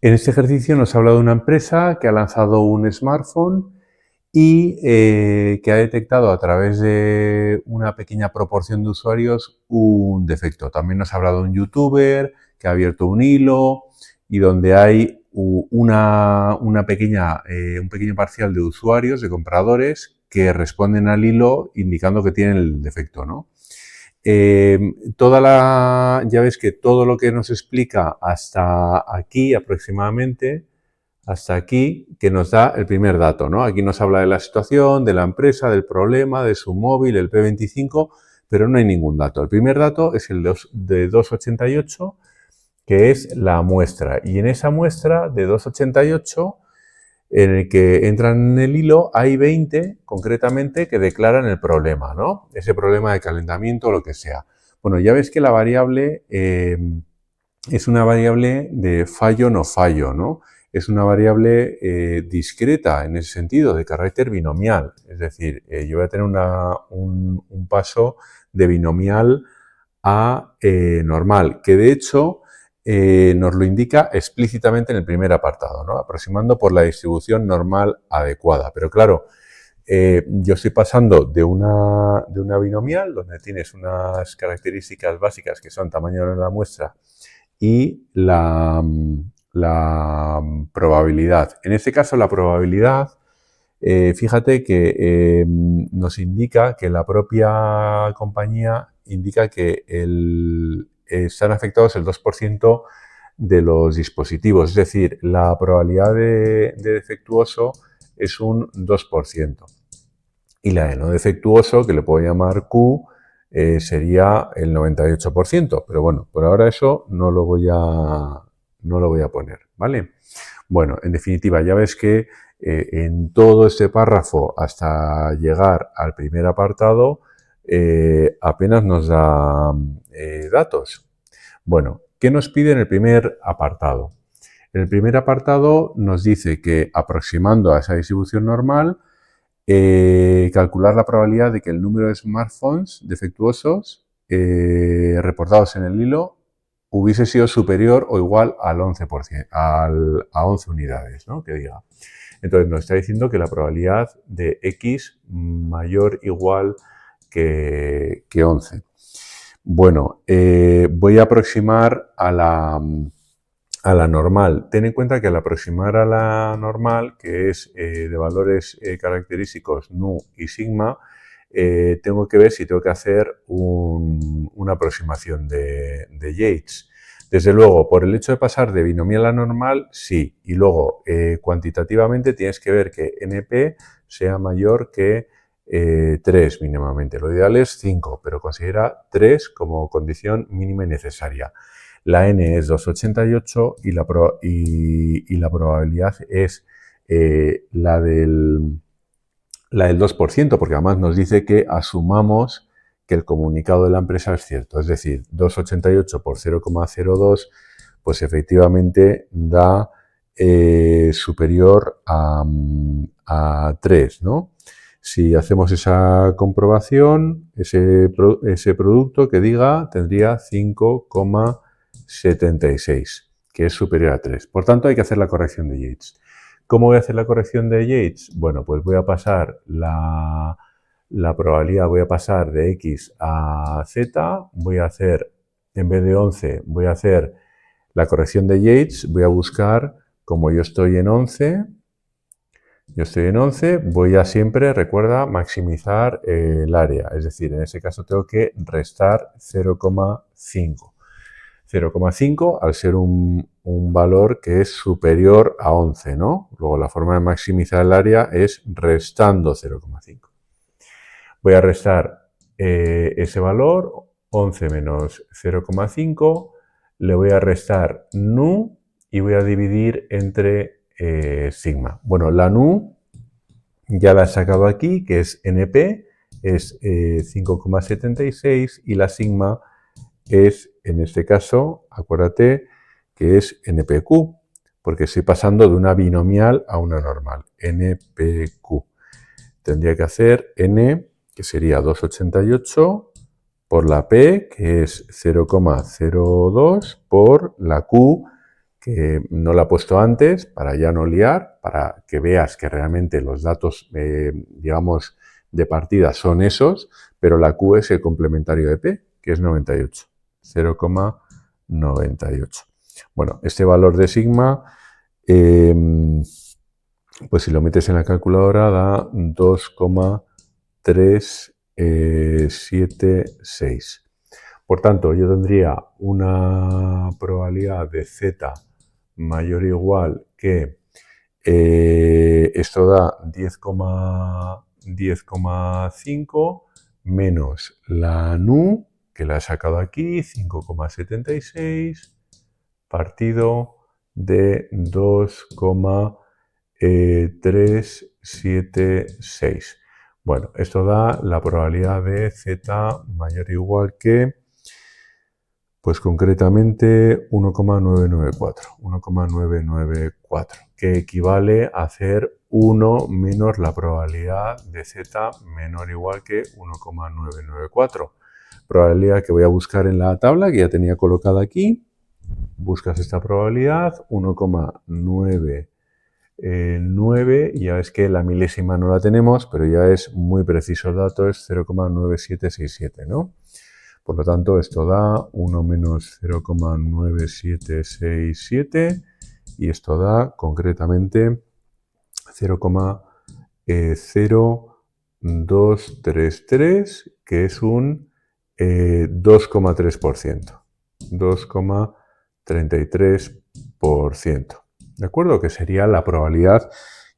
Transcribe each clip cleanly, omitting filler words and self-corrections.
En este ejercicio nos habla de una empresa que ha lanzado un smartphone y que ha detectado a través de una pequeña proporción de usuarios un defecto. También nos ha hablado de un youtuber que ha abierto un hilo y donde hay un pequeño parcial de usuarios, de compradores, que responden al hilo indicando que tienen el defecto, ¿no? Ya ves que todo lo que nos explica hasta aquí aproximadamente, hasta aquí, que nos da el primer dato, ¿no? Aquí nos habla de la situación, de la empresa, del problema, de su móvil, el P25, pero no hay ningún dato. El primer dato es el de 288, que es la muestra. Y en esa muestra de 288, en el que entran en el hilo, hay 20 concretamente que declaran el problema, ¿no? Ese problema de calentamiento o lo que sea. Bueno, ya ves que la variable es una variable de fallo no fallo, ¿no? Es una variable discreta en ese sentido, de carácter binomial. Es decir, yo voy a tener un paso de binomial a normal, que de hecho nos lo indica explícitamente en el primer apartado, ¿no? Aproximando por la distribución normal adecuada. Pero claro, yo estoy pasando de una binomial donde tienes unas características básicas que son tamaño de la muestra y la probabilidad. En este caso, la probabilidad, fíjate que nos indica que la propia compañía indica que están afectados el 2% de los dispositivos. Es decir, la probabilidad de defectuoso es un 2%. Y la de no defectuoso, que le puedo llamar Q, sería el 98%. Pero bueno, por ahora eso no lo voy a poner, ¿vale? Bueno, en definitiva, ya ves que en todo este párrafo hasta llegar al primer apartado apenas nos da datos. Bueno, ¿qué nos pide en el primer apartado? En el primer apartado nos dice que aproximando a esa distribución normal, calcular la probabilidad de que el número de smartphones defectuosos reportados en el hilo hubiese sido superior o igual al 11%, a 11 unidades, ¿no? Que diga. Entonces nos está diciendo que la probabilidad de X mayor o igual que 11. Bueno, voy a aproximar a la normal. Ten en cuenta que al aproximar a la normal, que es de valores característicos nu y sigma, tengo que ver si tengo que hacer una aproximación de Yates. Desde luego, por el hecho de pasar de binomial a normal, sí. Y luego, cuantitativamente, tienes que ver que NP sea mayor que 3 mínimamente. Lo ideal es 5, pero considera 3 como condición mínima y necesaria. La n es 288 y la probabilidad es la del 2%, porque además nos dice que asumamos que el comunicado de la empresa es cierto. Es decir, 288 por 0,02, pues efectivamente da superior a 3, ¿no? Si hacemos esa comprobación, ese producto que diga tendría 5,76, que es superior a 3. Por tanto, hay que hacer la corrección de Yates. ¿Cómo voy a hacer la corrección de Yates? Bueno, pues voy a pasar la probabilidad, voy a pasar de X a Z, voy a hacer, en vez de 11, voy a hacer la corrección de Yates, voy a buscar, como yo estoy en 11, voy a siempre, recuerda, maximizar el área. Es decir, en ese caso tengo que restar 0,5. 0,5 al ser un valor que es superior a 11, ¿no? Luego la forma de maximizar el área es restando 0,5. Voy a restar ese valor, 11 menos 0,5, le voy a restar nu y voy a dividir entre sigma. Bueno, la nu ya la he sacado aquí, que es NP, es 5,76 y la sigma es, en este caso, acuérdate que es NPQ, porque estoy pasando de una binomial a una normal, NPQ. Tendría que hacer N, que sería 288, por la P, que es 0,02, por la Q, que no la he puesto antes para ya no liar, para que veas que realmente los datos, digamos, de partida son esos, pero la Q es el complementario de P, que es 98, 0,98. Bueno, este valor de sigma, pues si lo metes en la calculadora da 2,376. Por tanto, yo tendría una probabilidad de z mayor o igual que, esto da 10,5 menos la nu, que la he sacado aquí, 5,76, partido de 2,376. Bueno, esto da la probabilidad de z mayor o igual que, pues concretamente 1,994, que equivale a hacer 1 menos la probabilidad de z menor o igual que 1,994. Probabilidad que voy a buscar en la tabla que ya tenía colocada aquí. Buscas esta probabilidad, 1,99, y ya ves que la milésima no la tenemos, pero ya es muy preciso el dato, es 0,9767, ¿no? Por lo tanto, esto da 1 menos 0,9767 y esto da concretamente 0,0233, que es un 2,3%. 2,33%. ¿De acuerdo? Que sería la probabilidad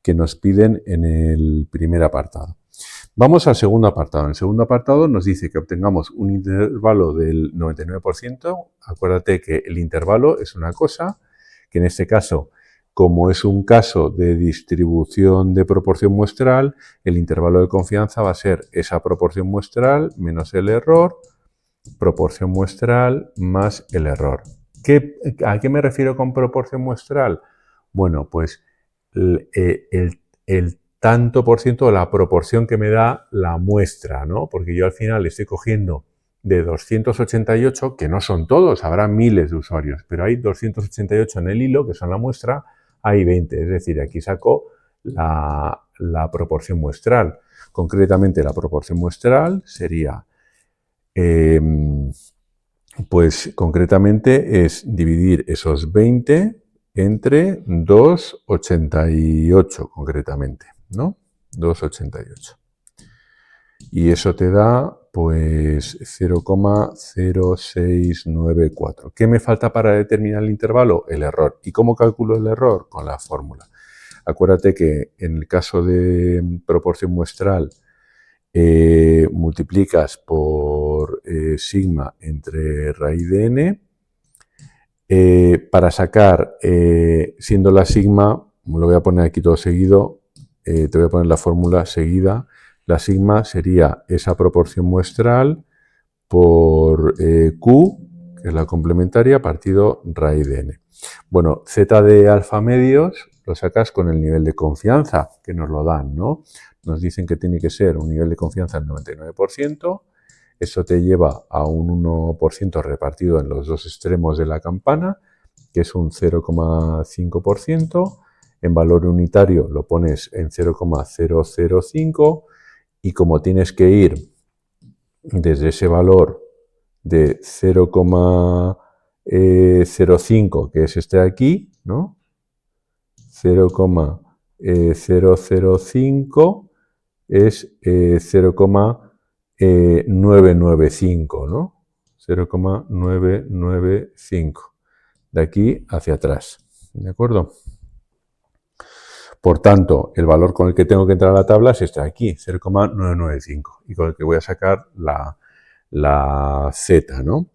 que nos piden en el primer apartado. Vamos al segundo apartado. En el segundo apartado nos dice que obtengamos un intervalo del 99%. Acuérdate que el intervalo es una cosa, que en este caso, como es un caso de distribución de proporción muestral, el intervalo de confianza va a ser esa proporción muestral menos el error, proporción muestral más el error. ¿A qué me refiero con proporción muestral? Bueno, pues el tanto por ciento, la proporción que me da la muestra, ¿no? Porque yo al final estoy cogiendo de 288, que no son todos, habrá miles de usuarios, pero hay 288 en el hilo, que son la muestra, hay 20, es decir, aquí saco la proporción muestral. Concretamente, la proporción muestral sería, pues concretamente es dividir esos 20 entre 2,88 concretamente, ¿no? 2,88. Y eso te da pues 0,0694. ¿Qué me falta para determinar el intervalo? El error. ¿Y cómo calculo el error? Con la fórmula. Acuérdate que en el caso de proporción muestral, multiplicas por sigma entre raíz de n. Para sacar, siendo la sigma, lo voy a poner aquí todo seguido, te voy a poner la fórmula seguida. La sigma sería esa proporción muestral por Q, que es la complementaria, partido raíz de n. Bueno, z de alfa medios lo sacas con el nivel de confianza que nos lo dan, ¿no? Nos dicen que tiene que ser un nivel de confianza del 99%. Eso te lleva a un 1% repartido en los dos extremos de la campana, que es un 0,5%. En valor unitario lo pones en 0,005 y como tienes que ir desde ese valor de 0,05, que es este de aquí, ¿no? 0,005 es 0,995, ¿no? 0,995. De aquí hacia atrás, ¿de acuerdo? Por tanto, el valor con el que tengo que entrar a la tabla es este de aquí, 0,995, y con el que voy a sacar la z, ¿no?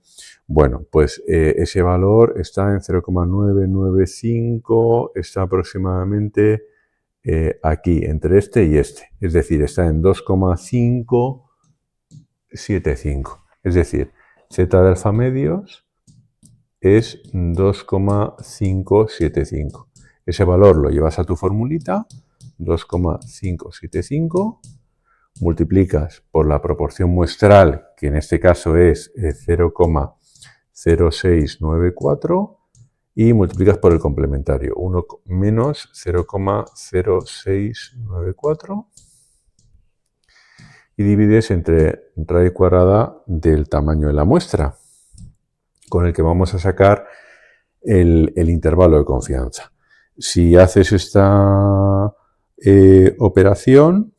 Bueno, pues ese valor está en 0,995, está aproximadamente aquí, entre este y este. Es decir, está en 2,575. Es decir, z de alfa medios es 2,575. Ese valor lo llevas a tu formulita, 2,575, multiplicas por la proporción muestral, que en este caso es 0,0694, y multiplicas por el complementario. 1 menos 0,0694 y divides entre raíz cuadrada del tamaño de la muestra, con el que vamos a sacar el intervalo de confianza. Si haces esta operación,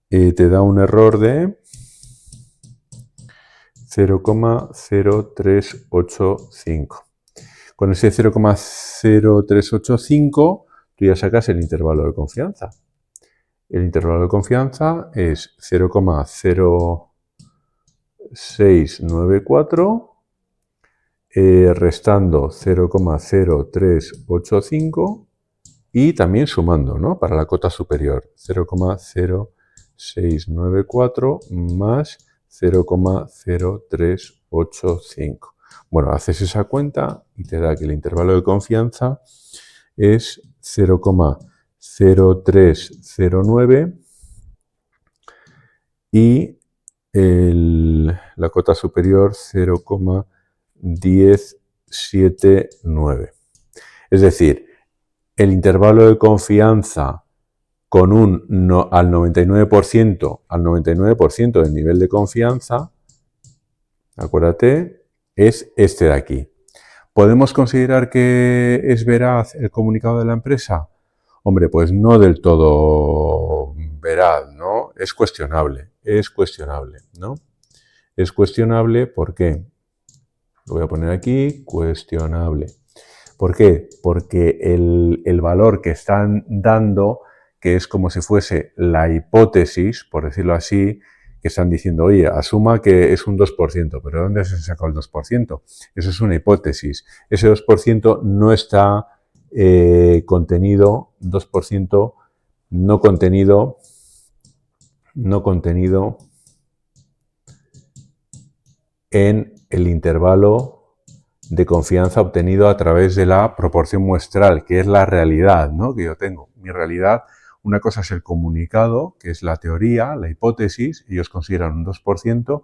te da un error de 0,0385. Con ese 0,0385 tú ya sacas el intervalo de confianza. El intervalo de confianza es 0,0694 restando 0,0385 y también sumando, ¿no? Para la cota superior, 0,0694 más 0,0385. Bueno, haces esa cuenta y te da que el intervalo de confianza es 0,0309 y la cota superior 0,1079. Es decir, el intervalo de confianza con al 99% del nivel de confianza, acuérdate, es este de aquí. ¿Podemos considerar que es veraz el comunicado de la empresa? Hombre, pues no del todo veraz, ¿no? Es cuestionable, ¿no? Es cuestionable, ¿por qué? Lo voy a poner aquí, cuestionable. ¿Por qué? Porque el valor que están dando, que es como si fuese la hipótesis, por decirlo así, que están diciendo, oye, asuma que es un 2%, pero ¿de dónde se sacó el 2%? Eso es una hipótesis. Ese 2% no está contenido, 2% no contenido en el intervalo de confianza obtenido a través de la proporción muestral, que es la realidad, ¿no? Que yo tengo. Mi realidad, una cosa es el comunicado, que es la teoría, la hipótesis, ellos consideran un 2%,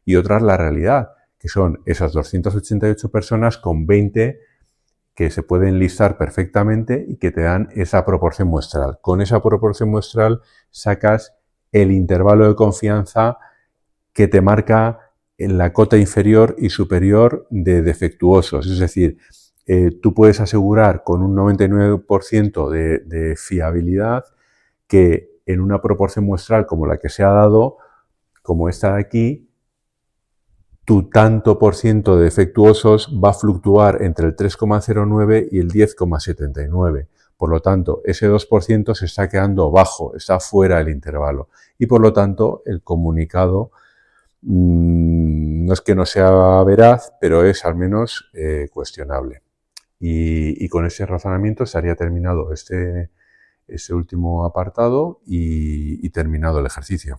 y otra es la realidad, que son esas 288 personas con 20 que se pueden listar perfectamente y que te dan esa proporción muestral. Con esa proporción muestral sacas el intervalo de confianza que te marca en la cota inferior y superior de defectuosos. Es decir, tú puedes asegurar con un 99% de fiabilidad que en una proporción muestral como la que se ha dado, como esta de aquí, tu tanto por ciento de defectuosos va a fluctuar entre el 3,09 y el 10,79. Por lo tanto, ese 2% se está quedando bajo, está fuera del intervalo. Y por lo tanto, el comunicado no es que no sea veraz, pero es al menos cuestionable. Y con ese razonamiento estaría terminado este último apartado y terminado el ejercicio.